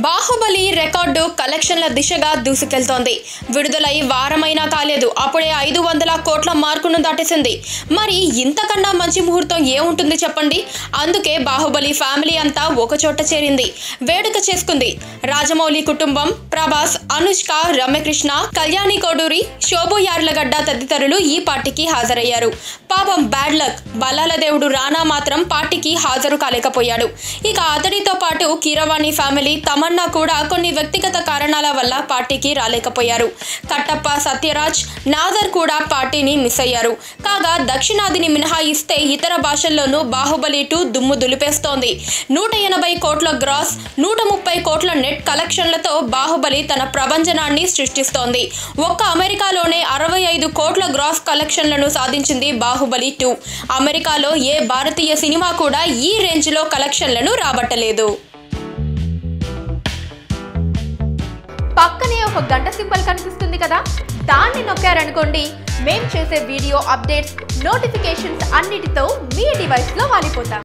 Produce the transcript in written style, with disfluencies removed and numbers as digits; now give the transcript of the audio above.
Baahubali record కలెక్షన్ల దిశగా దూసుకెళ్తోంది. విడుదలై వారమైనా కాలేదు, అప్పుడే 500 కోట్ల మార్కును దాటేసింది. మరి ఇంతకన్నా మంచి ముహూర్తం ఏముంటుంది చెప్పండి. అందుకే బాహుబలి ఫ్యామిలీ అంతా ఒకచోట చేరింది, వేడుక చేసుకుంది. రాజమౌళి కుటుంబం, ప్రభాస్, అనుష్క, రమ్యకృష్ణ, కళ్యాణి కోడూరి, శోభు యార్లగడ్డ తదితరులు ఈ పార్టీకి హాజరయ్యారు. పాపం బ్యాడ్ లక్, బల్లాల దేవుడు రానా మాత్రం పార్టీకి హాజరు కాలేకపోయాడు. ఇక అతడితో పాటు కీరవాణి ఫ్యామిలీ, తమన్నా కూడా కొన్ని వ్యక్తిగత కారణాల వల్ల పార్టీకి రాలేకపోయారు. కట్టప్ప, సత్యరాజ్, నాదర్ కూడా పార్టీని మిస్ అయ్యారు. కాగా దక్షిణాదిని మినహాయిస్తే ఇతర భాషల్లోనూ బాహుబలి 2 దుమ్ము దులిపేస్తోంది. 180 కోట్ల గ్రాస్, 130 కోట్ల నెట్ కలెక్షన్లతో బాహుబలి తన ప్రభంజనాన్ని సృష్టిస్తోంది. ఒక్క అమెరికాలోనే 65 కోట్ల గ్రాస్ కలెక్షన్లను సాధించింది బాహుబలి 2. అమెరికాలో ఏ భారతీయ సినిమా కూడా ఈ రేంజ్లో కలెక్షన్లను రాబట్టలేదు. పక్కనే ఒక గంట సింబల్ కనిపిస్తుంది కదా, దాన్ని నొక్కారనుకోండి, మేం చేసే వీడియో అప్డేట్స్, నోటిఫికేషన్స్ అన్నిటితో మీ డివైస్లో వాలిపోతాం.